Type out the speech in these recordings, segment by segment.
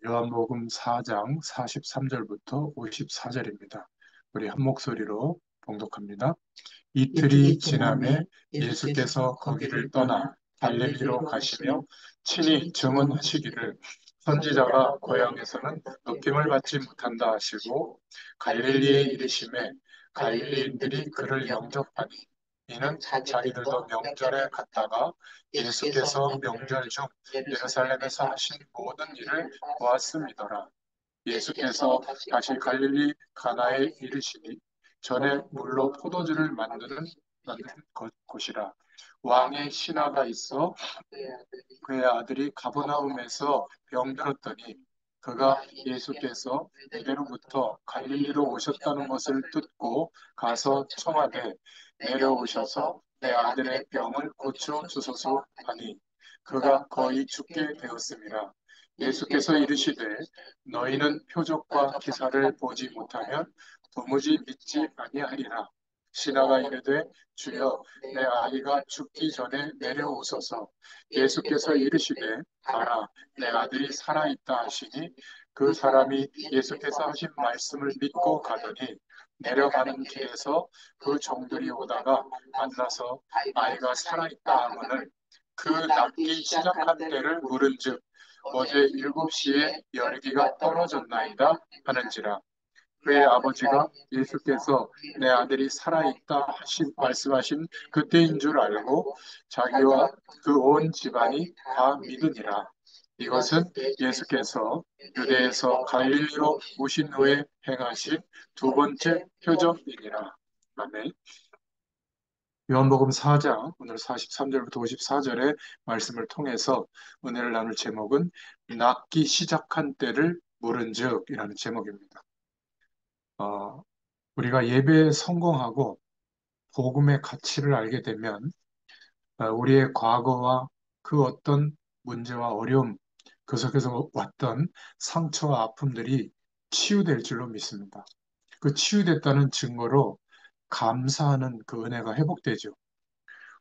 요한복음 4장 43절부터 54절입니다. 우리 한 목소리로 봉독합니다. 이틀이 지남에 예수께서 거기를 떠나 갈릴리로 가시며 친히 증언하시기를 선지자가 고향에서는 높임을 받지 못한다 하시고 갈릴리에 이르심에 갈릴리인들이 그를 영접하니 이는 자기들도 명절에 갔다가 예수께서 명절 중 예루살렘에서 하신 모든 일을 보았음이더라. 예수께서 다시 갈릴리 가나에 이르시니 전에 물로 포도주를 만드는 곳이라. 왕의 신하가 있어 그의 아들이 가버나움에서 병들었더니 그가 예수께서 이대로부터 갈릴리로 오셨다는 것을 듣고 가서 청하되 내려오셔서 내 아들의 병을 고쳐 주소서 하니 그가 거의 죽게 되었음이라. 예수께서 이르시되 너희는 표적과 기사를 보지 못하면 도무지 믿지 아니하리라. 신하가 이르되 주여 내 아이가 죽기 전에 내려오소서. 예수께서 이르시되 가라 내 아들이 살아있다 하시니 그 사람이 예수께서 하신 말씀을 믿고 가더니 내려가는 길에서 그 종들이 오다가 만나서 아이가 살아있다 하거늘 그 낫기 시작한 때를 물은즉 어제 7시에 열기가 떨어졌나이다 하는지라. 그의 아버지가 예수께서 내 아들이 살아있다 말씀하신 그때인 줄 알고 자기와 그 온 집안이 다 믿으니라. 이것은 예수께서 유대에서 갈릴리로 오신 후에 행하신 두 번째 표적이니라. 아멘. 요한복음 4장 오늘 43절부터 54절의 말씀을 통해서 은혜를 나눌 제목은 낫기 시작한 때를 물은즉이라는 제목입니다. 우리가 예배에 성공하고 복음의 가치를 알게 되면 우리의 과거와 그 어떤 문제와 어려움, 그 속에서 왔던 상처와 아픔들이 치유될 줄로 믿습니다. 그 치유됐다는 증거로 감사하는 그 은혜가 회복되죠.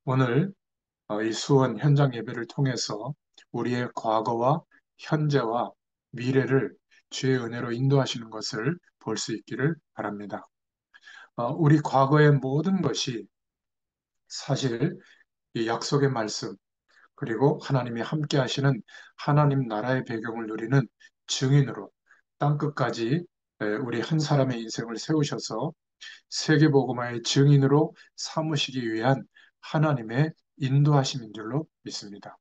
오늘 이 수원 현장 예배를 통해서 우리의 과거와 현재와 미래를 주의 은혜로 인도하시는 것을 볼 수 있기를 바랍니다. 우리 과거의 모든 것이 사실 이 약속의 말씀, 그리고 하나님이 함께 하시는 하나님 나라의 배경을 누리는 증인으로 땅끝까지 우리 한 사람의 인생을 세우셔서 세계복음화의 증인으로 삼으시기 위한 하나님의 인도하심인 줄로 믿습니다.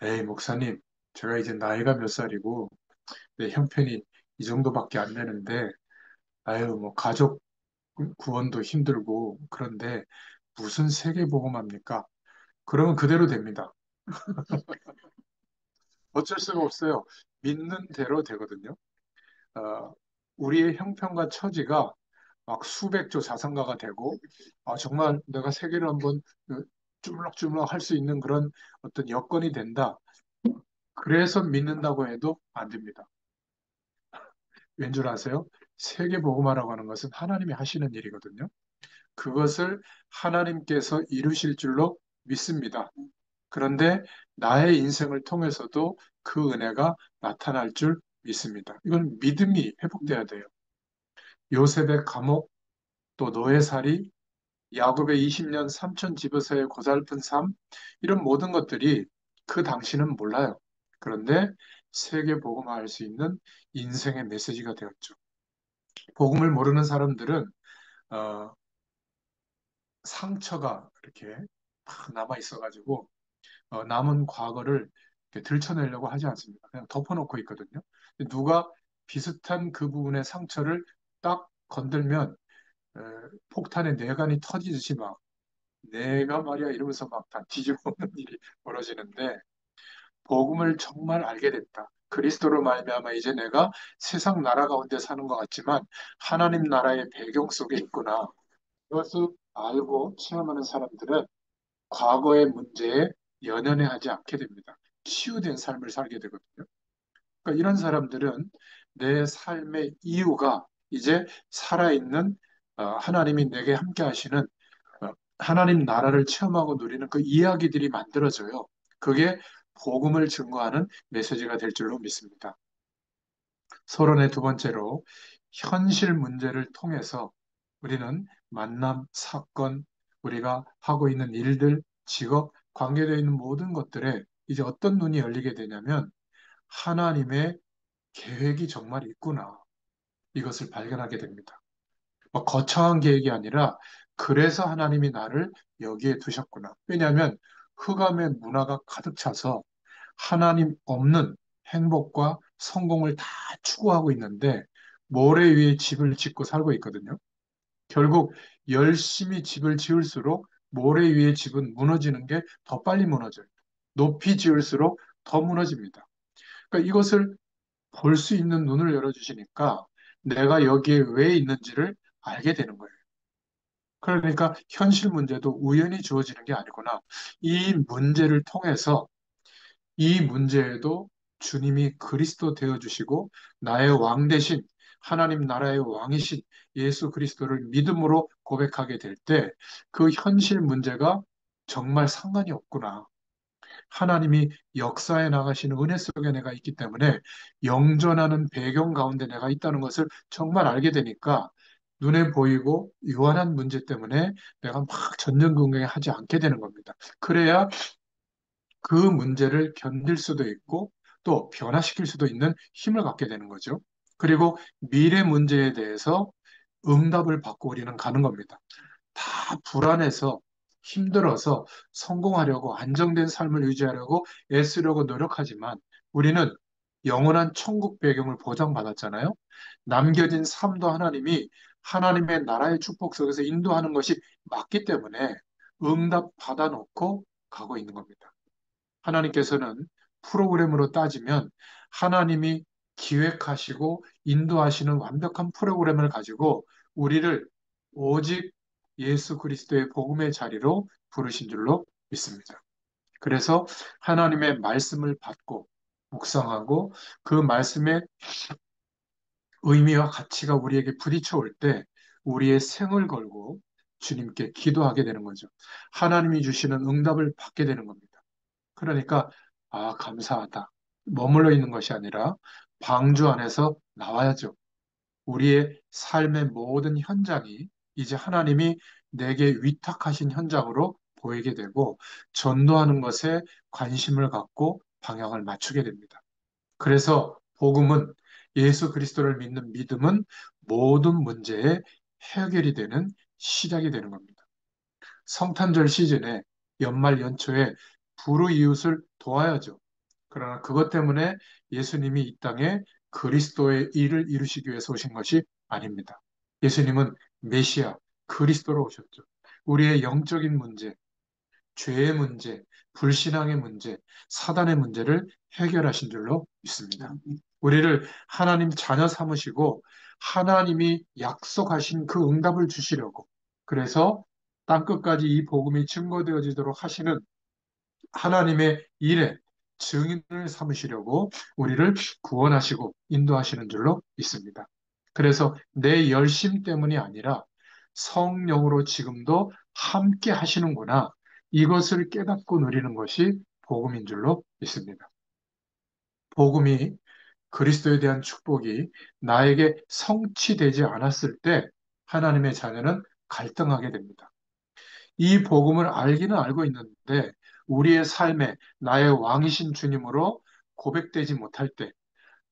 에이, 목사님, 제가 이제 나이가 몇 살이고 내 형편이 이 정도밖에 안 되는데, 아유, 뭐 가족 구원도 힘들고 그런데 무슨 세계복음합니까? 그러면 그대로 됩니다. 어쩔 수가 없어요. 믿는 대로 되거든요. 어, 우리의 형편과 처지가 막 수백조 자산가가 되고, 정말 내가 세계를 한번 주물럭주물럭 할 수 있는 그런 어떤 여건이 된다. 그래서 믿는다고 해도 안 됩니다. 왠 줄 아세요? 세계 복음화라고 하는 것은 하나님이 하시는 일이거든요. 그것을 하나님께서 이루실 줄로 믿습니다. 그런데 나의 인생을 통해서도 그 은혜가 나타날 줄 믿습니다. 이건 믿음이 회복돼야 돼요. 요셉의 감옥, 또 노예살이, 야곱의 20년 삼촌 집에서의 고달픈 삶, 이런 모든 것들이 그 당시는 몰라요. 그런데 세계 복음화할 수 있는 인생의 메시지가 되었죠. 복음을 모르는 사람들은 어, 상처가 이렇게 막 남아 있어가지고 남은 과거를 이렇게 들춰내려고 하지 않습니다. 그냥 덮어놓고 있거든요. 누가 비슷한 그 부분의 상처를 딱 건들면 에, 폭탄의 내관이 터지듯이 막 내가 말이야 이러면서 막 다 뒤집어놓는 일이 벌어지는데 복음을 정말 알게 됐다. 그리스도로 말미암아 이제 내가 세상 나라 가운데 사는 것 같지만 하나님 나라의 배경 속에 있구나. 그것을 알고 체험하는 사람들은 과거의 문제에 연연해하지 않게 됩니다. 치유된 삶을 살게 되거든요. 그러니까 이런 사람들은 내 삶의 이유가 이제 살아있는 하나님이 내게 함께 하시는 하나님 나라를 체험하고 누리는 그 이야기들이 만들어져요. 그게 복음을 증거하는 메시지가 될 줄로 믿습니다. 서론의 두 번째로 현실 문제를 통해서 우리는 만남, 사건, 우리가 하고 있는 일들, 직업, 관계되어 있는 모든 것들에 이제 어떤 눈이 열리게 되냐면 하나님의 계획이 정말 있구나. 이것을 발견하게 됩니다. 뭐 거창한 계획이 아니라 그래서 하나님이 나를 여기에 두셨구나. 왜냐하면 흑암의 문화가 가득 차서 하나님 없는 행복과 성공을 다 추구하고 있는데 모래 위에 집을 짓고 살고 있거든요. 결국 열심히 집을 지을수록 모래 위에 집은 무너지는 게 더 빨리 무너져요. 높이 지을수록 더 무너집니다. 그러니까 이것을 볼 수 있는 눈을 열어주시니까 내가 여기에 왜 있는지를 알게 되는 거예요. 그러니까 현실 문제도 우연히 주어지는 게 아니구나. 이 문제를 통해서 이 문제에도 주님이 그리스도 되어 주시고 나의 왕 대신 하나님 나라의 왕이신 예수 그리스도를 믿음으로 고백하게 될 때 그 현실 문제가 정말 상관이 없구나. 하나님이 역사에 나가시는 은혜 속에 내가 있기 때문에 영전하는 배경 가운데 내가 있다는 것을 정말 알게 되니까 눈에 보이고 유한한 문제 때문에 내가 막 전전긍긍하지 않게 되는 겁니다. 그래야 그 문제를 견딜 수도 있고 또 변화시킬 수도 있는 힘을 갖게 되는 거죠. 그리고 미래 문제에 대해서 응답을 받고 우리는 가는 겁니다. 다 불안해서 힘들어서 성공하려고 안정된 삶을 유지하려고 애쓰려고 노력하지만 우리는 영원한 천국 배경을 보장받았잖아요. 남겨진 삶도 하나님이 하나님의 나라의 축복 속에서 인도하는 것이 맞기 때문에 응답 받아놓고 가고 있는 겁니다. 하나님께서는 프로그램으로 따지면 하나님이 기획하시고 인도하시는 완벽한 프로그램을 가지고 우리를 오직 예수 그리스도의 복음의 자리로 부르신 줄로 믿습니다. 그래서 하나님의 말씀을 받고 묵상하고 그 말씀의 의미와 가치가 우리에게 부딪혀 올 때 우리의 생을 걸고 주님께 기도하게 되는 거죠. 하나님이 주시는 응답을 받게 되는 겁니다. 그러니까 아, 감사하다. 머물러 있는 것이 아니라 방주 안에서 나와야죠. 우리의 삶의 모든 현장이 이제 하나님이 내게 위탁하신 현장으로 보이게 되고 전도하는 것에 관심을 갖고 방향을 맞추게 됩니다. 그래서 복음은 예수 그리스도를 믿는 믿음은 모든 문제의 해결이 되는 시작이 되는 겁니다. 성탄절 시즌에 연말 연초에 불우이웃을 도와야죠. 그러나 그것 때문에 예수님이 이 땅에 그리스도의 일을 이루시기 위해서 오신 것이 아닙니다. 예수님은 메시아, 그리스도로 오셨죠. 우리의 영적인 문제, 죄의 문제, 불신앙의 문제, 사단의 문제를 해결하신 줄로 믿습니다. 우리를 하나님 자녀 삼으시고 하나님이 약속하신 그 응답을 주시려고 그래서 땅끝까지 이 복음이 증거되어지도록 하시는 하나님의 일에 증인을 삼으시려고 우리를 구원하시고 인도하시는 줄로 믿습니다. 그래서 내 열심 때문이 아니라 성령으로 지금도 함께 하시는구나. 이것을 깨닫고 누리는 것이 복음인 줄로 믿습니다. 복음이 그리스도에 대한 축복이 나에게 성취되지 않았을 때 하나님의 자녀는 갈등하게 됩니다. 이 복음을 알기는 알고 있는데 우리의 삶에 나의 왕이신 주님으로 고백되지 못할 때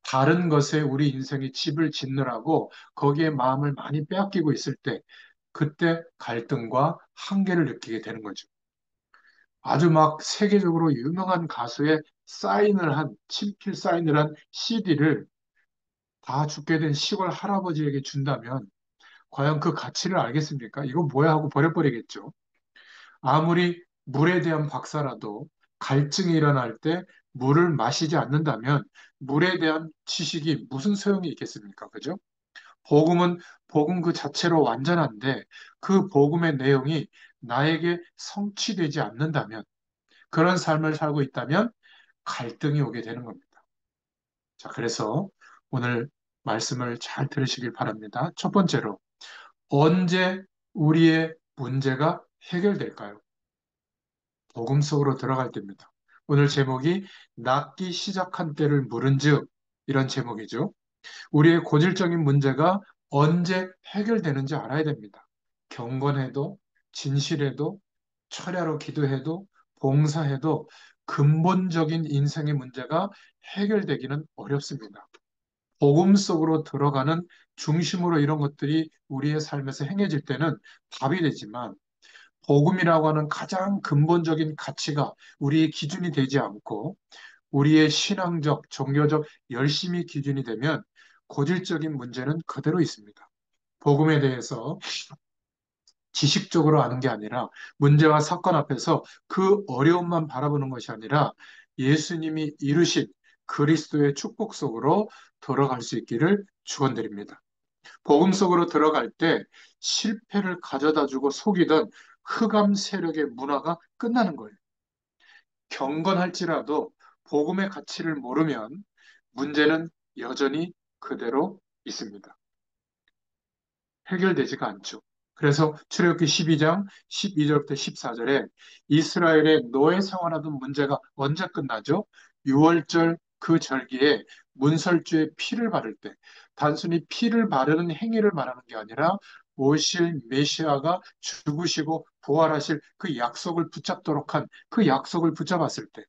다른 것에 우리 인생이 집을 짓느라고 거기에 마음을 많이 빼앗기고 있을 때 그때 갈등과 한계를 느끼게 되는 거죠. 아주 막 세계적으로 유명한 가수의 친필 사인을 한 CD를 다 죽게 된 시골 할아버지에게 준다면 과연 그 가치를 알겠습니까? 이거 뭐야 하고 버려버리겠죠. 아무리 물에 대한 박사라도 갈증이 일어날 때 물을 마시지 않는다면 물에 대한 지식이 무슨 소용이 있겠습니까? 그죠? 복음은 복음 그 자체로 완전한데 그 복음의 내용이 나에게 성취되지 않는다면 그런 삶을 살고 있다면 갈등이 오게 되는 겁니다. 자, 그래서 오늘 말씀을 잘 들으시길 바랍니다. 첫 번째로, 언제 우리의 문제가 해결될까요? 복음 속으로 들어갈 때입니다. 오늘 제목이 낫기 시작한 때를 물은즉 이런 제목이죠. 우리의 고질적인 문제가 언제 해결되는지 알아야 됩니다. 경건해도, 진실해도, 철야로 기도해도, 봉사해도 근본적인 인생의 문제가 해결되기는 어렵습니다. 복음 속으로 들어가는 중심으로 이런 것들이 우리의 삶에서 행해질 때는 답이 되지만, 복음이라고 하는 가장 근본적인 가치가 우리의 기준이 되지 않고 우리의 신앙적, 종교적 열심이 기준이 되면 고질적인 문제는 그대로 있습니다. 복음에 대해서 지식적으로 아는 게 아니라 문제와 사건 앞에서 그 어려움만 바라보는 것이 아니라 예수님이 이루신 그리스도의 축복 속으로 들어갈 수 있기를 축원드립니다. 복음 속으로 들어갈 때 실패를 가져다 주고 속이던 흑암 세력의 문화가 끝나는 거예요. 경건할지라도 복음의 가치를 모르면 문제는 여전히 그대로 있습니다. 해결되지가 않죠. 그래서 출애굽기 12장 12절부터 14절에 이스라엘의 노예 생활하던 문제가 언제 끝나죠? 6월절 그 절기에 문설주에 피를 바를 때 단순히 피를 바르는 행위를 말하는 게 아니라 오실 메시아가 죽으시고 부활하실 그 약속을 붙잡도록 한 그 약속을 붙잡았을 때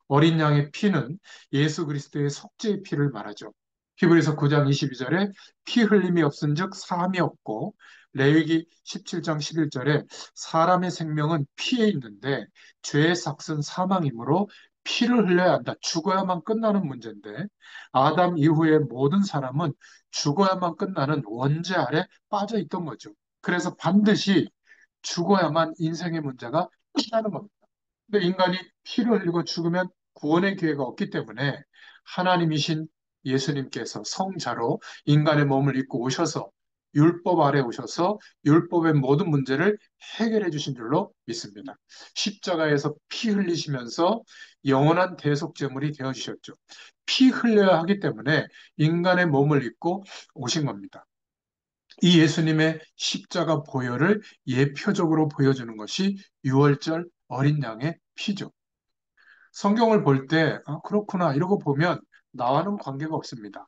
어린 양의 피는 예수 그리스도의 속죄의 피를 말하죠. 히브리서 9장 22절에 피 흘림이 없은즉 사함이 없고 레위기 17장 11절에 사람의 생명은 피에 있는데 죄의 삭은 사망이므로 피를 흘려야 한다. 죽어야만 끝나는 문제인데 아담 이후의 모든 사람은 죽어야만 끝나는 원죄 아래 빠져 있던 거죠. 그래서 반드시 죽어야만 인생의 문제가 끝나는 겁니다. 근데 인간이 피를 흘리고 죽으면 구원의 기회가 없기 때문에 하나님이신 예수님께서 성자로 인간의 몸을 입고 오셔서 율법 아래 오셔서 율법의 모든 문제를 해결해 주신 줄로 믿습니다. 십자가에서 피 흘리시면서 영원한 대속제물이 되어 주셨죠. 피 흘려야 하기 때문에 인간의 몸을 입고 오신 겁니다. 이 예수님의 십자가 보혈을 예표적으로 보여주는 것이 유월절 어린 양의 피죠. 성경을 볼 때, 아, 그렇구나, 이러고 보면 나와는 관계가 없습니다.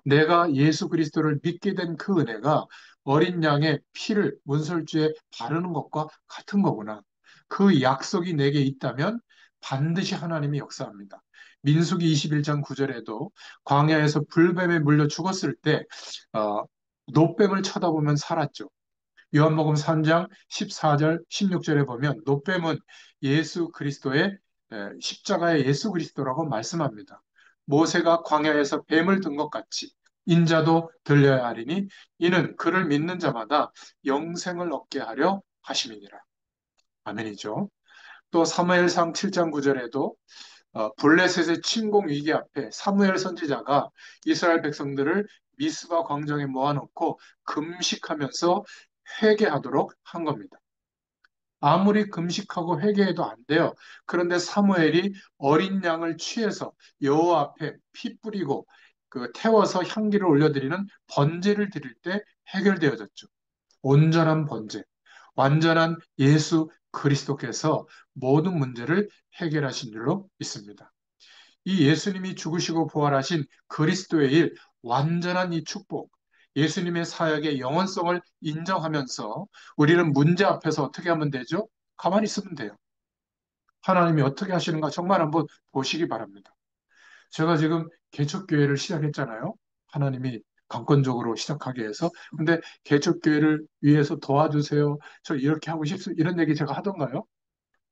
내가 예수 그리스도를 믿게 된 그 은혜가 어린 양의 피를 문설주에 바르는 것과 같은 거구나. 그 약속이 내게 있다면 반드시 하나님이 역사합니다. 민수기 21장 9절에도 광야에서 불뱀에 물려 죽었을 때, 어, 노뱀을 쳐다보면 살았죠. 요한복음 3장 14절, 16절에 보면 노뱀은 예수 그리스도의 십자가의 예수 그리스도라고 말씀합니다. 모세가 광야에서 뱀을 든 것 같이 인자도 들려야 하리니 이는 그를 믿는 자마다 영생을 얻게 하려 하심이니라. 아멘이죠. 또 사무엘상 7장 9절에도 블레셋의 침공 위기 앞에 사무엘 선지자가 이스라엘 백성들을 미스바 광장에 모아놓고 금식하면서 회개하도록 한 겁니다. 아무리 금식하고 회개해도 안 돼요. 그런데 사무엘이 어린 양을 취해서 여호와 앞에 피 뿌리고 그 태워서 향기를 올려드리는 번제를 드릴 때 해결되어졌죠. 온전한 번제, 완전한 예수 그리스도께서 모든 문제를 해결하신 줄로 믿습니다. 이 예수님이 죽으시고 부활하신 그리스도의 일, 완전한 이 축복, 예수님의 사역의 영원성을 인정하면서 우리는 문제 앞에서 어떻게 하면 되죠? 가만히 있으면 돼요. 하나님이 어떻게 하시는가 정말 한번 보시기 바랍니다. 제가 지금 개척교회를 시작했잖아요. 하나님이 강권적으로 시작하게 해서. 근데 개척교회를 위해서 도와주세요. 저 이렇게 하고 싶습니다. 이런 얘기 제가 하던가요?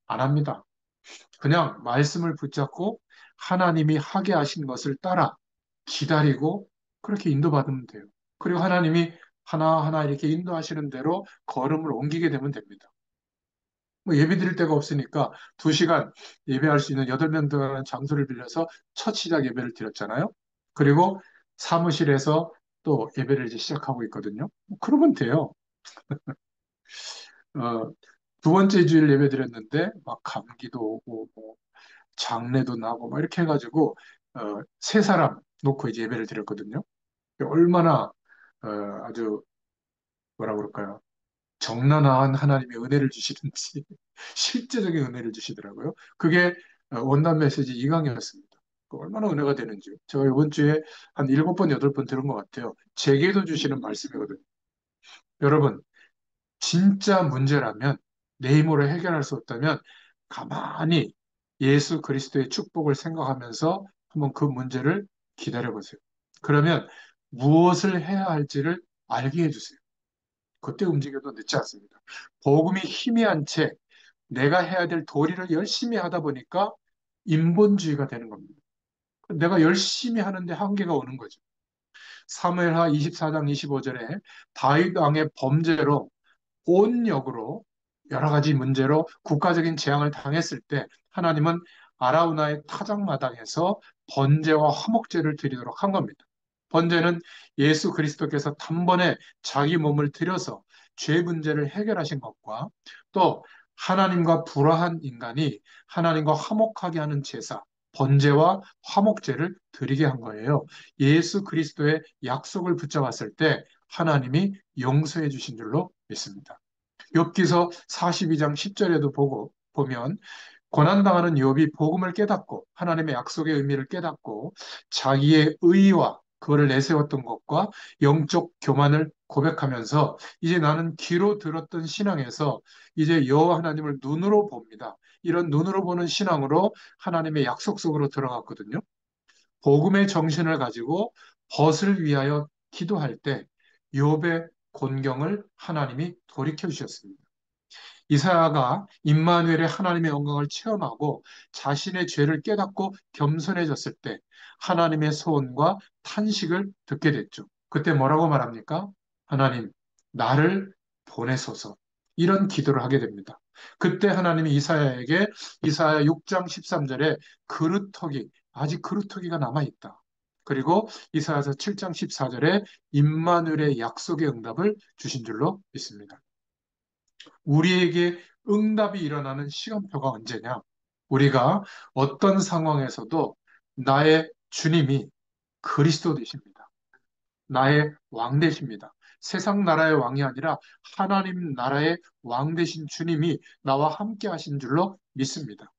안 합니다. 그냥 말씀을 붙잡고 하나님이 하게 하신 것을 따라 기다리고 그렇게 인도받으면 돼요. 그리고 하나님이 하나하나 이렇게 인도하시는 대로 걸음을 옮기게 되면 됩니다. 뭐 예배 드릴 데가 없으니까 2시간 예배할 수 있는 8명 들어가는 장소를 빌려서 첫 시작 예배를 드렸잖아요. 그리고 사무실에서 또 예배를 이제 시작하고 있거든요. 뭐 그러면 돼요. 어, 두 번째 주일 예배 드렸는데 막 감기도 오고 뭐 장례도 나고 막 이렇게 해가지고 세 사람 놓고 이제 예배를 드렸거든요. 얼마나 아주 뭐라 그럴까요? 적나라한 하나님의 은혜를 주시는지 실제적인 은혜를 주시더라고요. 그게 원단 메시지 2강이었습니다. 그 얼마나 은혜가 되는지. 제가 이번 주에 한 7번, 8번 들은 것 같아요. 제게도 주시는 말씀이거든요. 여러분, 진짜 문제라면 내 힘으로 해결할 수 없다면 가만히 예수 그리스도의 축복을 생각하면서 한번 그 문제를 기다려 보세요. 그러면 무엇을 해야 할지를 알게 해주세요. 그때 움직여도 늦지 않습니다. 복음이 희미한 채 내가 해야 될 도리를 열심히 하다 보니까 인본주의가 되는 겁니다. 내가 열심히 하는데 한계가 오는 거죠. 사무엘하 24장 25절에 다윗 왕의 범죄로 온 역으로 여러 가지 문제로 국가적인 재앙을 당했을 때 하나님은 아라우나의 타작마당에서 번제와 화목제를 드리도록 한 겁니다. 번제는 예수 그리스도께서 단번에 자기 몸을 들여서 죄 문제를 해결하신 것과 또 하나님과 불화한 인간이 하나님과 화목하게 하는 제사, 번제와 화목제를 드리게 한 거예요. 예수 그리스도의 약속을 붙잡았을 때 하나님이 용서해 주신 줄로 믿습니다. 욥기서 42장 10절에도 보면 고난당하는 욥이 복음을 깨닫고 하나님의 약속의 의미를 깨닫고 자기의 의와 그거를 내세웠던 것과 영적 교만을 고백하면서 이제 나는 귀로 들었던 신앙에서 이제 여호와 하나님을 눈으로 봅니다. 이런 눈으로 보는 신앙으로 하나님의 약속 속으로 들어갔거든요. 복음의 정신을 가지고 벗을 위하여 기도할 때 욥의 곤경을 하나님이 돌이켜 주셨습니다. 이사야가 임마누엘의 하나님의 영광을 체험하고 자신의 죄를 깨닫고 겸손해졌을 때 하나님의 소원과 탄식을 듣게 됐죠. 그때 뭐라고 말합니까? 하나님, 나를 보내소서. 이런 기도를 하게 됩니다. 그때 하나님이 이사야에게 이사야 6장 13절에 그루터기, 아직 그루터기가 남아있다. 그리고 이사야서 7장 14절에 임마누엘의 약속의 응답을 주신 줄로 믿습니다. 우리에게 응답이 일어나는 시간표가 언제냐? 우리가 어떤 상황에서도 나의 주님이 그리스도 되십니다. 나의 왕 되십니다. 세상 나라의 왕이 아니라 하나님 나라의 왕 되신 주님이 나와 함께 하신 줄로 믿습니다.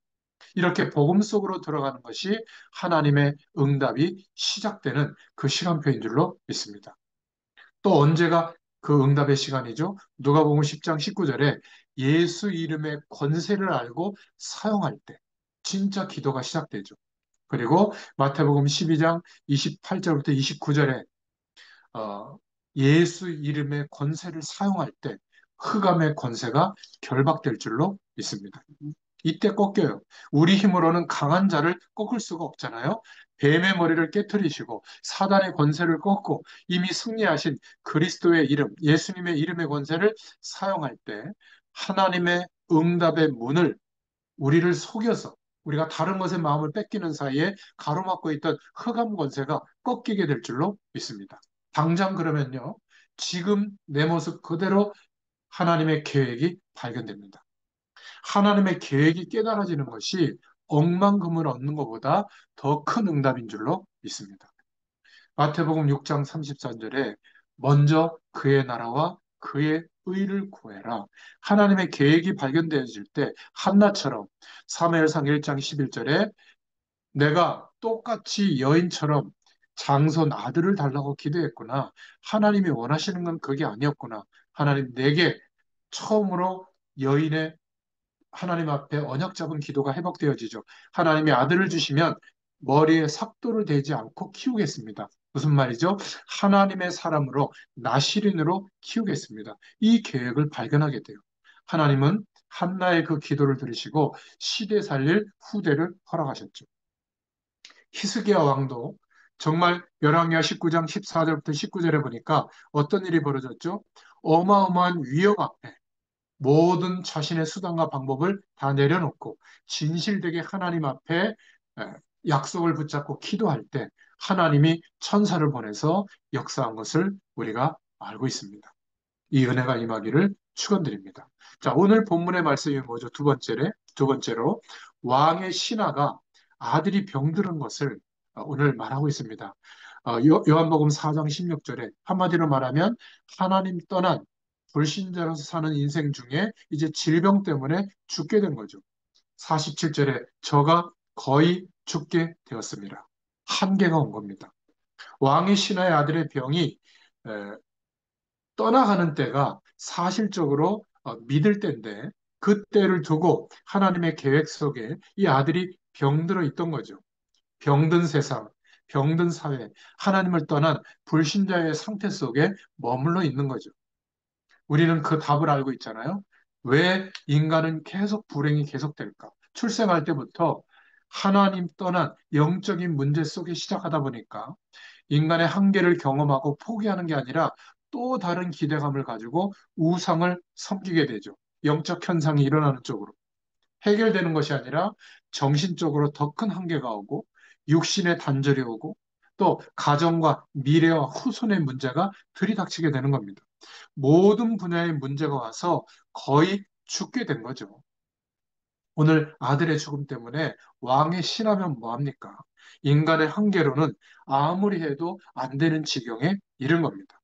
이렇게 복음 속으로 들어가는 것이 하나님의 응답이 시작되는 그 시간표인 줄로 믿습니다. 또 언제가 그 응답의 시간이죠? 누가복음 10장 19절에 예수 이름의 권세를 알고 사용할 때 진짜 기도가 시작되죠. 그리고 마태복음 12장 28절부터 29절에 예수 이름의 권세를 사용할 때 흑암의 권세가 결박될 줄로 믿습니다. 이때 꺾여요. 우리 힘으로는 강한 자를 꺾을 수가 없잖아요. 뱀의 머리를 깨뜨리시고 사단의 권세를 꺾고 이미 승리하신 그리스도의 이름, 예수님의 이름의 권세를 사용할 때 하나님의 응답의 문을 우리를 속여서 우리가 다른 것에 마음을 뺏기는 사이에 가로막고 있던 흑암 권세가 꺾이게 될 줄로 믿습니다. 당장 그러면요. 지금 내 모습 그대로 하나님의 계획이 발견됩니다. 하나님의 계획이 깨달아지는 것이 억만금을 얻는 것보다 더 큰 응답인 줄로 믿습니다. 마태복음 6장 33절에 먼저 그의 나라와 그의 의를 구해라. 하나님의 계획이 발견되어질 때 한나처럼 사무엘상 1장 11절에 내가 똑같이 여인처럼 장손 아들을 달라고 기도했구나. 하나님이 원하시는 건 그게 아니었구나. 하나님 내게 처음으로 여인의 하나님 앞에 언약 잡은 기도가 회복되어지죠. 하나님이 아들을 주시면 머리에 삭도를 대지 않고 키우겠습니다. 무슨 말이죠? 하나님의 사람으로 나시린으로 키우겠습니다. 이 계획을 발견하게 돼요. 하나님은 한나의 그 기도를 들으시고 시대 살릴 후대를 허락하셨죠. 히스기야 왕도 정말 열왕기하 19장 14절부터 19절에 보니까 어떤 일이 벌어졌죠? 어마어마한 위협 앞에 모든 자신의 수단과 방법을 다 내려놓고 진실되게 하나님 앞에 약속을 붙잡고 기도할 때 하나님이 천사를 보내서 역사한 것을 우리가 알고 있습니다. 이 은혜가 임하기를 축원드립니다. 자, 오늘 본문의 말씀이 뭐죠? 두 번째로 왕의 신하가 아들이 병들은 것을 오늘 말하고 있습니다. 요한복음 4장 16절에 한마디로 말하면 하나님 떠난 불신자로서 사는 인생 중에 이제 질병 때문에 죽게 된 거죠. 47절에 저가 거의 죽게 되었습니다. 한계가 온 겁니다. 왕의 신하의 아들의 병이 에, 떠나가는 때가 사실적으로 믿을 때인데 그 때를 두고 하나님의 계획 속에 이 아들이 병들어 있던 거죠. 병든 세상, 병든 사회, 하나님을 떠난 불신자의 상태 속에 머물러 있는 거죠. 우리는 그 답을 알고 있잖아요. 왜 인간은 계속 불행이 계속될까? 출생할 때부터 하나님 떠난 영적인 문제 속에 시작하다 보니까 인간의 한계를 경험하고 포기하는 게 아니라 또 다른 기대감을 가지고 우상을 섬기게 되죠. 영적 현상이 일어나는 쪽으로. 해결되는 것이 아니라 정신적으로 더 큰 한계가 오고 육신의 단절이 오고 또 가정과 미래와 후손의 문제가 들이닥치게 되는 겁니다. 모든 분야의 문제가 와서 거의 죽게 된 거죠. 오늘 아들의 죽음 때문에 왕의 신하면 뭐합니까? 인간의 한계로는 아무리 해도 안 되는 지경에 이른 겁니다.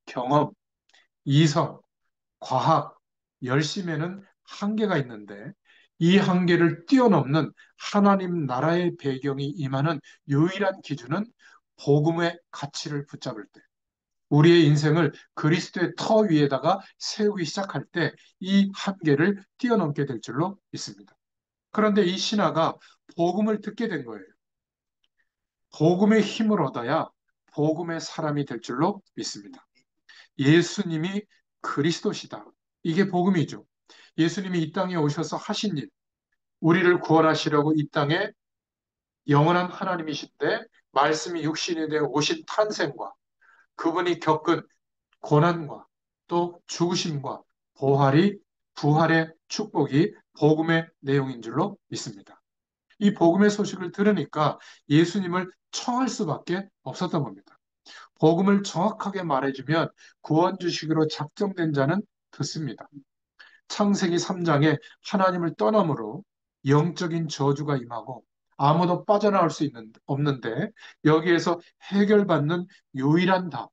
경험, 이성, 과학, 열심에는 한계가 있는데 이 한계를 뛰어넘는 하나님 나라의 배경이 임하는 유일한 기준은 복음의 가치를 붙잡을 때, 우리의 인생을 그리스도의 터 위에다가 세우기 시작할 때 이 한계를 뛰어넘게 될 줄로 믿습니다. 그런데 이 신하가 복음을 듣게 된 거예요. 복음의 힘을 얻어야 복음의 사람이 될 줄로 믿습니다. 예수님이 그리스도시다. 이게 복음이죠. 예수님이 이 땅에 오셔서 하신 일, 우리를 구원하시려고 이 땅에 영원한 하나님이신데 말씀이 육신이 되어 오신 탄생과 그분이 겪은 고난과 또 죽으심과 부활의 축복이 복음의 내용인 줄로 믿습니다. 이 복음의 소식을 들으니까 예수님을 청할 수밖에 없었던 겁니다. 복음을 정확하게 말해주면 구원 주시기로 작정된 자는 듣습니다. 창세기 3장에 하나님을 떠남으로 영적인 저주가 임하고 아무도 빠져나올 수 없는데 여기에서 해결받는 유일한 답,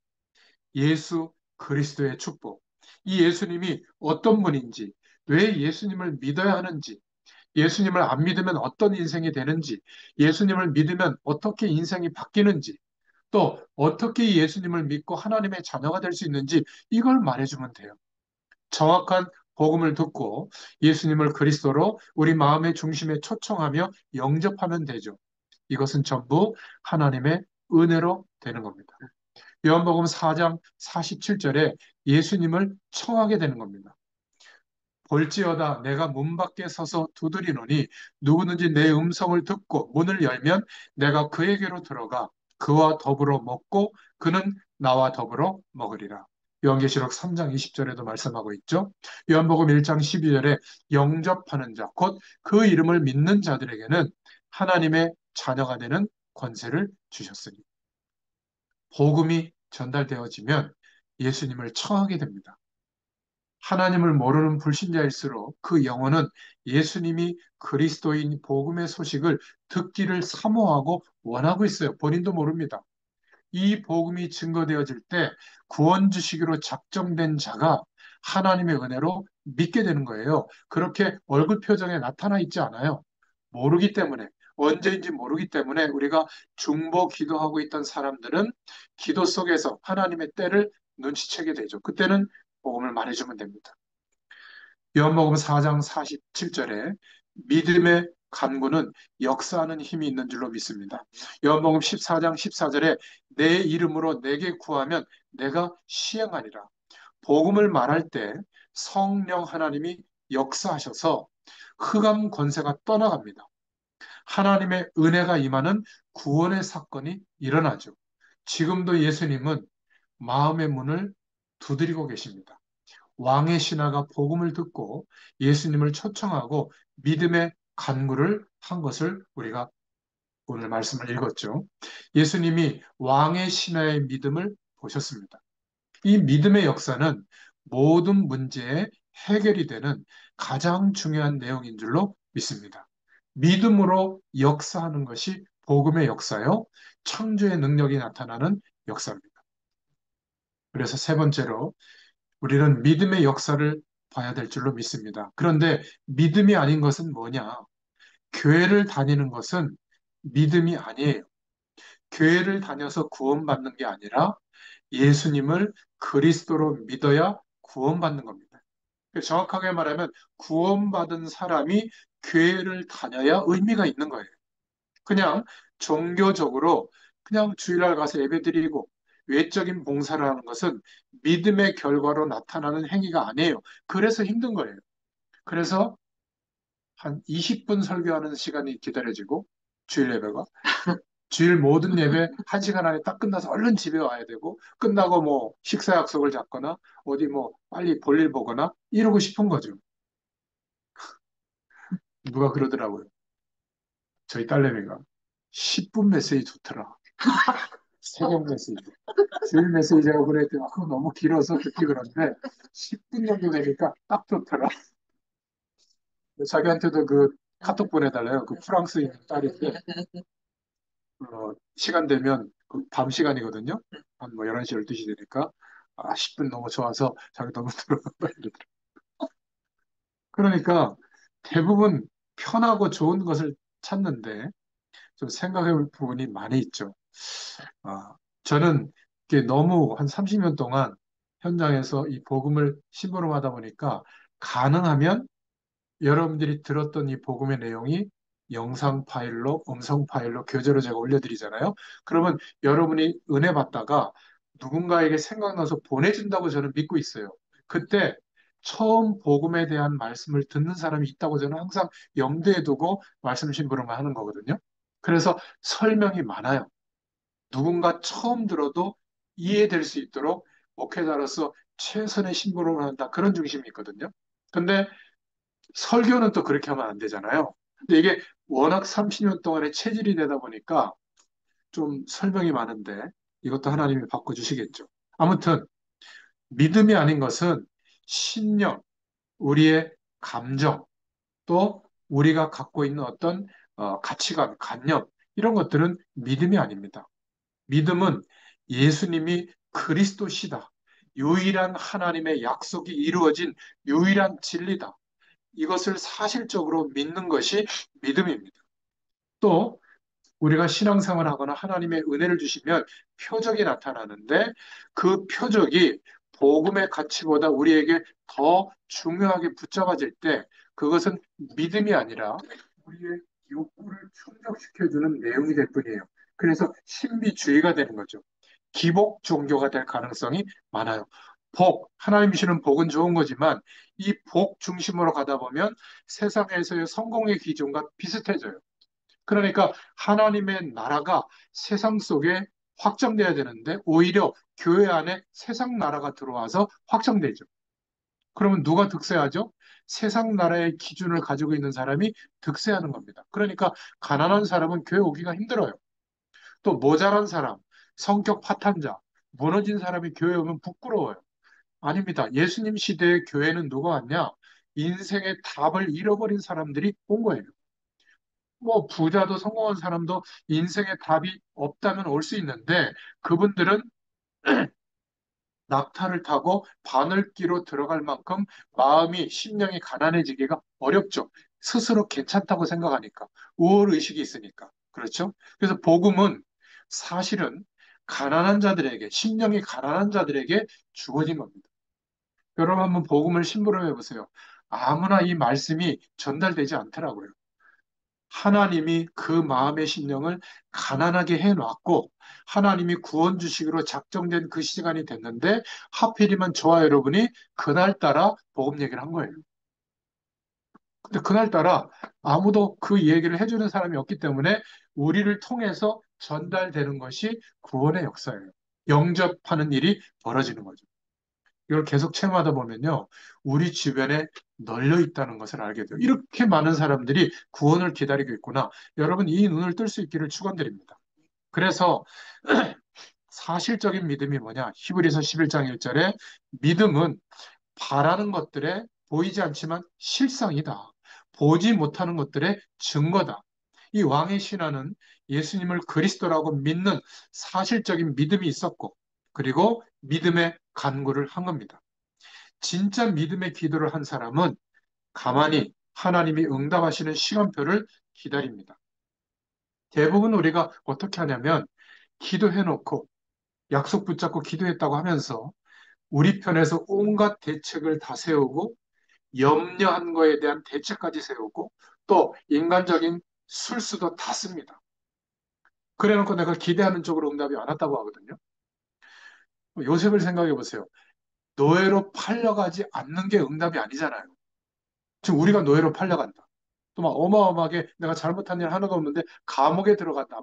예수 그리스도의 축복. 이 예수님이 어떤 분인지, 왜 예수님을 믿어야 하는지, 예수님을 안 믿으면 어떤 인생이 되는지, 예수님을 믿으면 어떻게 인생이 바뀌는지, 또 어떻게 예수님을 믿고 하나님의 자녀가 될 수 있는지 이걸 말해주면 돼요. 정확한 복음을 듣고 예수님을 그리스도로 우리 마음의 중심에 초청하며 영접하면 되죠. 이것은 전부 하나님의 은혜로 되는 겁니다. 요한복음 4장 47절에 예수님을 청하게 되는 겁니다. 볼지어다 내가 문 밖에 서서 두드리노니 누구든지 내 음성을 듣고 문을 열면 내가 그에게로 들어가 그와 더불어 먹고 그는 나와 더불어 먹으리라. 요한계시록 3장 20절에도 말씀하고 있죠. 요한복음 1장 12절에 영접하는 자, 곧 그 이름을 믿는 자들에게는 하나님의 자녀가 되는 권세를 주셨으니 복음이 전달되어지면 예수님을 청하게 됩니다. 하나님을 모르는 불신자일수록 그 영혼은 예수님이 그리스도인 복음의 소식을 듣기를 사모하고 원하고 있어요. 본인도 모릅니다. 이 복음이 증거되어질 때 구원 주시기로 작정된 자가 하나님의 은혜로 믿게 되는 거예요. 그렇게 얼굴 표정에 나타나 있지 않아요. 모르기 때문에, 언제인지 모르기 때문에 우리가 중보 기도하고 있던 사람들은 기도 속에서 하나님의 때를 눈치채게 되죠. 그때는 복음을 말해주면 됩니다. 요한복음 4장 47절에 믿음의 간구는 역사하는 힘이 있는 줄로 믿습니다. 요한복음 14장 14절에 내 이름으로 내게 구하면 내가 시행하리라. 복음을 말할 때 성령 하나님이 역사하셔서 흑암 권세가 떠나갑니다. 하나님의 은혜가 임하는 구원의 사건이 일어나죠. 지금도 예수님은 마음의 문을 두드리고 계십니다. 왕의 신하가 복음을 듣고 예수님을 초청하고 믿음의 간구를 한 것을 우리가 오늘 말씀을 읽었죠. 예수님이 왕의 신하의 믿음을 보셨습니다. 이 믿음의 역사는 모든 문제의 해결이 되는 가장 중요한 내용인 줄로 믿습니다. 믿음으로 역사하는 것이 복음의 역사요, 창조의 능력이 나타나는 역사입니다. 그래서 세 번째로 우리는 믿음의 역사를 봐야 될 줄로 믿습니다. 그런데 믿음이 아닌 것은 뭐냐? 교회를 다니는 것은 믿음이 아니에요. 교회를 다녀서 구원받는 게 아니라 예수님을 그리스도로 믿어야 구원받는 겁니다. 정확하게 말하면 구원받은 사람이 교회를 다녀야 의미가 있는 거예요. 그냥 종교적으로 그냥 주일날 가서 예배드리고 외적인 봉사를 하는 것은 믿음의 결과로 나타나는 행위가 아니에요. 그래서 힘든 거예요. 그래서 한 20분 설교하는 시간이 기다려지고 주일 예배가 주일 모든 예배 1시간 안에 딱 끝나서 얼른 집에 와야 되고 끝나고 뭐 식사 약속을 잡거나 어디 뭐 빨리 볼일 보거나 이러고 싶은 거죠. 누가 그러더라고요. 저희 딸내미가 10분 메시지 좋더라. 새벽 메시지. 주일 메시지하고 그랬더니 그거 너무 길어서 듣기 그런데 10분 정도 되니까 딱 좋더라. 자기한테도 그 카톡 보내달래요. 그 프랑스인 딸인데 시간 되면 그밤 시간이거든요. 한 뭐 11시, 12시 되니까 10분 너무 좋아서 자기 너무 들어간다 이러더라고요. 그러니까 대부분 편하고 좋은 것을 찾는데 좀 생각해 볼 부분이 많이 있죠. 저는 이게 너무 한 30년 동안 현장에서 이 복음을 심부름하다 보니까 가능하면 여러분들이 들었던 이 복음의 내용이 영상 파일로, 음성 파일로 교재로 제가 올려드리잖아요. 그러면 여러분이 은혜 받다가 누군가에게 생각나서 보내준다고 저는 믿고 있어요. 그때 처음 복음에 대한 말씀을 듣는 사람이 있다고 저는 항상 염두에 두고 말씀 심부름을 하는 거거든요. 그래서 설명이 많아요. 누군가 처음 들어도 이해될 수 있도록 목회자로서 최선의 심부름을 한다. 그런 중심이 있거든요. 근데 설교는 또 그렇게 하면 안 되잖아요. 근데 이게 워낙 30년 동안의 체질이 되다 보니까 좀 설명이 많은데 이것도 하나님이 바꿔주시겠죠. 아무튼 믿음이 아닌 것은 신념, 우리의 감정, 또 우리가 갖고 있는 어떤 가치관, 관념 이런 것들은 믿음이 아닙니다. 믿음은 예수님이 그리스도시다. 유일한 하나님의 약속이 이루어진 유일한 진리다. 이것을 사실적으로 믿는 것이 믿음입니다. 또 우리가 신앙생활 하거나 하나님의 은혜를 주시면 표적이 나타나는데 그 표적이 복음의 가치보다 우리에게 더 중요하게 붙잡아질 때 그것은 믿음이 아니라 우리의 욕구를 충족시켜주는 내용이 될 뿐이에요. 그래서 신비주의가 되는 거죠. 기복 종교가 될 가능성이 많아요. 하나님 주시는 복은 좋은 거지만 이 복 중심으로 가다 보면 세상에서의 성공의 기준과 비슷해져요. 그러니까 하나님의 나라가 세상 속에 확장돼야 되는데 오히려 교회 안에 세상 나라가 들어와서 확장되죠. 그러면 누가 득세하죠? 세상 나라의 기준을 가지고 있는 사람이 득세하는 겁니다. 그러니까 가난한 사람은 교회 오기가 힘들어요. 또 모자란 사람, 성격 파탄자, 무너진 사람이 교회 오면 부끄러워요. 아닙니다. 예수님 시대의 교회는 누가 왔냐? 인생의 답을 잃어버린 사람들이 온 거예요. 뭐 부자도 성공한 사람도 인생의 답이 없다면 올 수 있는데 그분들은 낙타를 타고 바늘기로 들어갈 만큼 마음이 심령이 가난해지기가 어렵죠. 스스로 괜찮다고 생각하니까 우월 의식이 있으니까 그렇죠. 그래서 복음은 사실은 가난한 자들에게 심령이 가난한 자들에게 주어진 겁니다. 여러분 한번 복음을 심부름해 보세요. 아무나 이 말씀이 전달되지 않더라고요. 하나님이 그 마음의 심령을 가난하게 해놨고 하나님이 구원 주시기로 작정된 그 시간이 됐는데 하필이면 저와 여러분이 그날따라 복음 얘기를 한 거예요. 근데 그날따라 아무도 그 얘기를 해주는 사람이 없기 때문에 우리를 통해서 전달되는 것이 구원의 역사예요. 영접하는 일이 벌어지는 거죠. 이걸 계속 체험하다 보면요, 우리 주변에 널려 있다는 것을 알게 돼요. 이렇게 많은 사람들이 구원을 기다리고 있구나. 여러분, 이 눈을 뜰 수 있기를 축원드립니다. 그래서 사실적인 믿음이 뭐냐? 히브리서 11장 1절에 믿음은 바라는 것들에 보이지 않지만 실상이다. 보지 못하는 것들의 증거다. 이 왕의 신하는 예수님을 그리스도라고 믿는 사실적인 믿음이 있었고, 그리고 믿음의 간구를 한 겁니다. 진짜 믿음의 기도를 한 사람은 가만히 하나님이 응답하시는 시간표를 기다립니다. 대부분 우리가 어떻게 하냐면 기도해놓고 약속 붙잡고 기도했다고 하면서 우리 편에서 온갖 대책을 다 세우고 염려한 거에 대한 대책까지 세우고 또 인간적인 술수도 다 씁니다. 그래놓고 내가 기대하는 쪽으로 응답이 안 왔다고 하거든요. 요셉을 생각해 보세요. 노예로 팔려가지 않는 게 응답이 아니잖아요. 지금 우리가 노예로 팔려간다. 또 막 어마어마하게 내가 잘못한 일 하나도 없는데 감옥에 들어간다.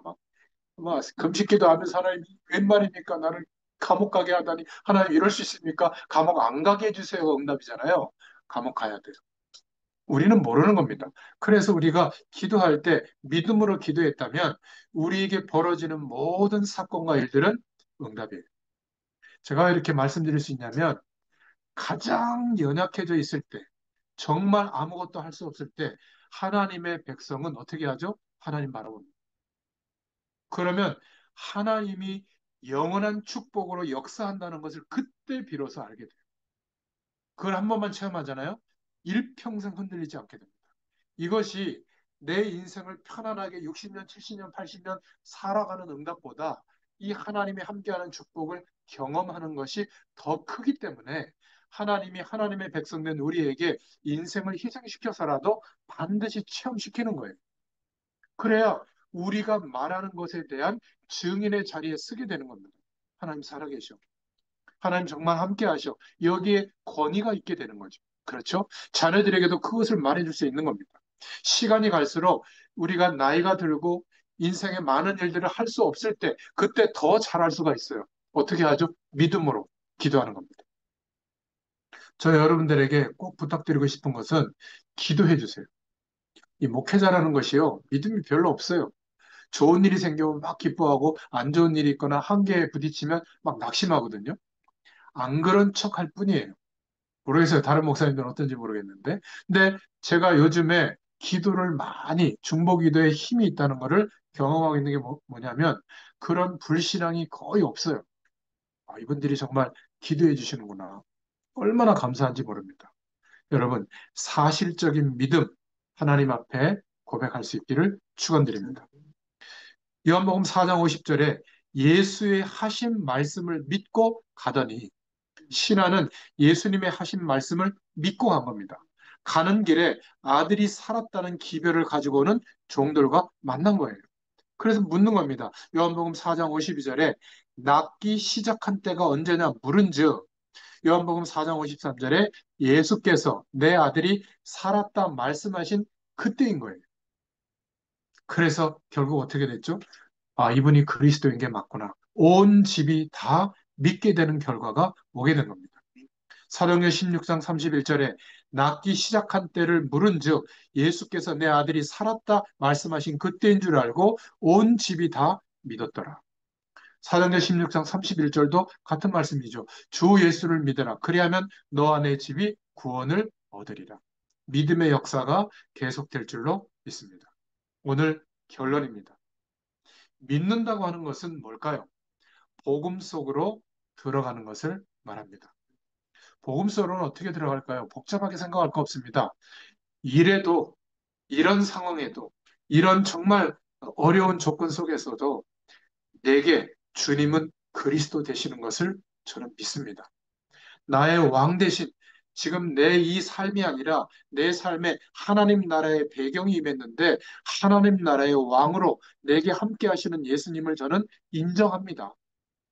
막 금식기도 하면서 하나님 웬 말입니까? 나를 감옥 가게 하다니 하나님 이럴 수 있습니까? 감옥 안 가게 해주세요. 응답이잖아요. 감옥 가야 돼요. 우리는 모르는 겁니다. 그래서 우리가 기도할 때 믿음으로 기도했다면 우리에게 벌어지는 모든 사건과 일들은 응답이에요. 제가 이렇게 말씀드릴 수 있냐면 가장 연약해져 있을 때, 정말 아무것도 할 수 없을 때 하나님의 백성은 어떻게 하죠? 하나님 바라봅니다. 그러면 하나님이 영원한 축복으로 역사한다는 것을 그때 비로소 알게 돼요. 그걸 한 번만 체험하잖아요. 일평생 흔들리지 않게 됩니다. 이것이 내 인생을 편안하게 60년, 70년, 80년 살아가는 응답보다 이 하나님이 함께하는 축복을 경험하는 것이 더 크기 때문에 하나님이 하나님의 백성된 우리에게 인생을 희생시켜서라도 반드시 체험시키는 거예요. 그래야 우리가 말하는 것에 대한 증인의 자리에 쓰게 되는 겁니다. 하나님 살아계셔. 하나님 정말 함께 하셔. 여기에 권위가 있게 되는 거죠. 그렇죠? 자녀들에게도 그것을 말해줄 수 있는 겁니다. 시간이 갈수록 우리가 나이가 들고 인생에 많은 일들을 할 수 없을 때, 그때 더 잘할 수가 있어요. 어떻게 하죠? 믿음으로 기도하는 겁니다. 저 여러분들에게 꼭 부탁드리고 싶은 것은 기도해 주세요. 이 목회자라는 것이요, 믿음이 별로 없어요. 좋은 일이 생기면 막 기뻐하고, 안 좋은 일이 있거나 한계에 부딪히면 막 낙심하거든요. 안 그런 척 할 뿐이에요. 모르겠어요. 다른 목사님들은 어떤지 모르겠는데. 근데 제가 요즘에 기도를 많이, 중보 기도에 힘이 있다는 것을 경험하고 있는 게 뭐냐면 그런 불신앙이 거의 없어요. 아, 이분들이 정말 기도해 주시는구나. 얼마나 감사한지 모릅니다. 여러분, 사실적인 믿음, 하나님 앞에 고백할 수 있기를 축원드립니다. 요한복음 4장 50절에 예수의 하신 말씀을 믿고 가더니 신하는 예수님의 하신 말씀을 믿고 간 겁니다. 가는 길에 아들이 살았다는 기별을 가지고는 종들과 만난 거예요. 그래서 묻는 겁니다. 요한복음 4장 52절에 낫기 시작한 때가 언제냐 물은즉 요한복음 4장 53절에 예수께서 내 아들이 살았다 말씀하신 그때인 거예요. 그래서 결국 어떻게 됐죠? 아, 이분이 그리스도인 게 맞구나. 온 집이 다 믿게 되는 결과가 오게 된 겁니다. 사도행전 16장 31절에 낫기 시작한 때를 물은즉 예수께서 내 아들이 살았다 말씀하신 그때인 줄 알고 온 집이 다 믿었더라. 사도행전 16장 31절도 같은 말씀이죠. 주 예수를 믿어라. 그리하면 너와 내 집이 구원을 얻으리라. 믿음의 역사가 계속될 줄로 믿습니다. 오늘 결론입니다. 믿는다고 하는 것은 뭘까요? 복음 속으로 들어가는 것을 말합니다. 복음 속으로는 어떻게 들어갈까요? 복잡하게 생각할 거 없습니다. 이래도, 이런 상황에도, 이런 정말 어려운 조건 속에서도 내게 주님은 그리스도 되시는 것을 저는 믿습니다. 나의 왕 대신 지금 내 이 삶이 아니라 내 삶에 하나님 나라의 배경이 임했는데 하나님 나라의 왕으로 내게 함께 하시는 예수님을 저는 인정합니다.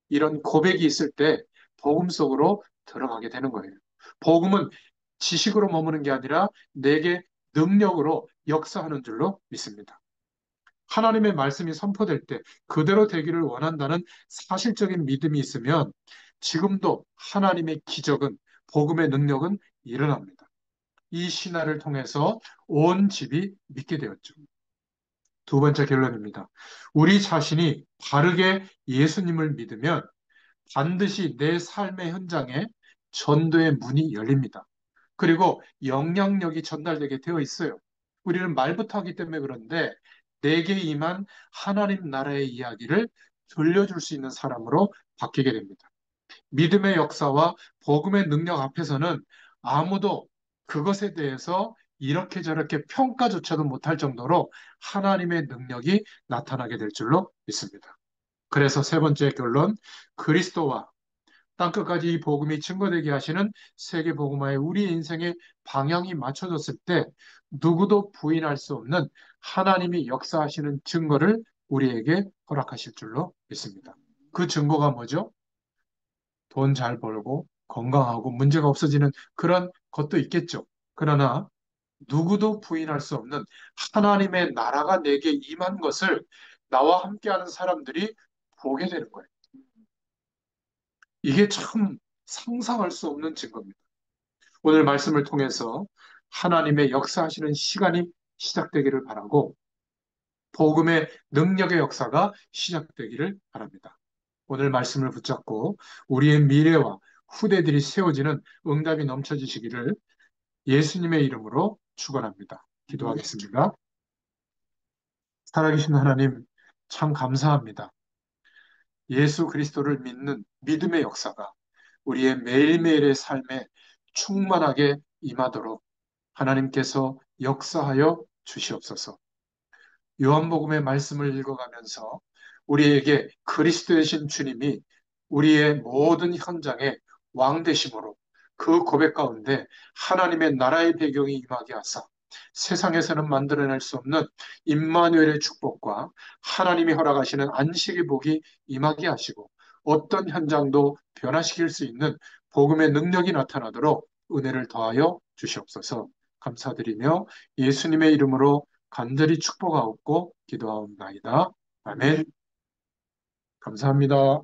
이런 고백이 있을 때 복음 속으로 들어가게 되는 거예요. 복음은 지식으로 머무는 게 아니라 내게 능력으로 역사하는 줄로 믿습니다. 하나님의 말씀이 선포될 때 그대로 되기를 원한다는 사실적인 믿음이 있으면 지금도 하나님의 기적은 복음의 능력은 일어납니다. 이 신화를 통해서 온 집이 믿게 되었죠. 두 번째 결론입니다. 우리 자신이 바르게 예수님을 믿으면 반드시 내 삶의 현장에 전도의 문이 열립니다. 그리고 영향력이 전달되게 되어 있어요. 우리는 말부터 하기 때문에 그런데 내게 임한 하나님 나라의 이야기를 들려줄 수 있는 사람으로 바뀌게 됩니다. 믿음의 역사와 복음의 능력 앞에서는 아무도 그것에 대해서 이렇게 저렇게 평가조차도 못할 정도로 하나님의 능력이 나타나게 될 줄로 믿습니다. 그래서 세 번째 결론, 그리스도와 땅끝까지 이 복음이 증거되게 하시는 세계복음화의 우리 인생의 방향이 맞춰졌을 때 누구도 부인할 수 없는 하나님이 역사하시는 증거를 우리에게 허락하실 줄로 믿습니다. 그 증거가 뭐죠? 돈 잘 벌고 건강하고 문제가 없어지는 그런 것도 있겠죠. 그러나 누구도 부인할 수 없는 하나님의 나라가 내게 임한 것을 나와 함께하는 사람들이 보게 되는 거예요. 이게 참 상상할 수 없는 증거입니다. 오늘 말씀을 통해서 하나님의 역사하시는 시간이 시작되기를 바라고 복음의 능력의 역사가 시작되기를 바랍니다. 오늘 말씀을 붙잡고 우리의 미래와 후대들이 세워지는 응답이 넘쳐지시기를 예수님의 이름으로 축원합니다. 기도하겠습니다. 살아계신 하나님, 참 감사합니다. 예수 그리스도를 믿는 믿음의 역사가 우리의 매일매일의 삶에 충만하게 임하도록 하나님께서 역사하여 주시옵소서. 요한복음의 말씀을 읽어가면서 우리에게 그리스도이신 주님이 우리의 모든 현장에 왕 되심으로 그 고백 가운데 하나님의 나라의 배경이 임하게 하사 세상에서는 만들어낼 수 없는 임마누엘의 축복과 하나님이 허락하시는 안식의 복이 임하게 하시고 어떤 현장도 변화시킬 수 있는 복음의 능력이 나타나도록 은혜를 더하여 주시옵소서. 감사드리며 예수님의 이름으로 간절히 축복하옵고 기도하옵나이다. 아멘. 감사합니다.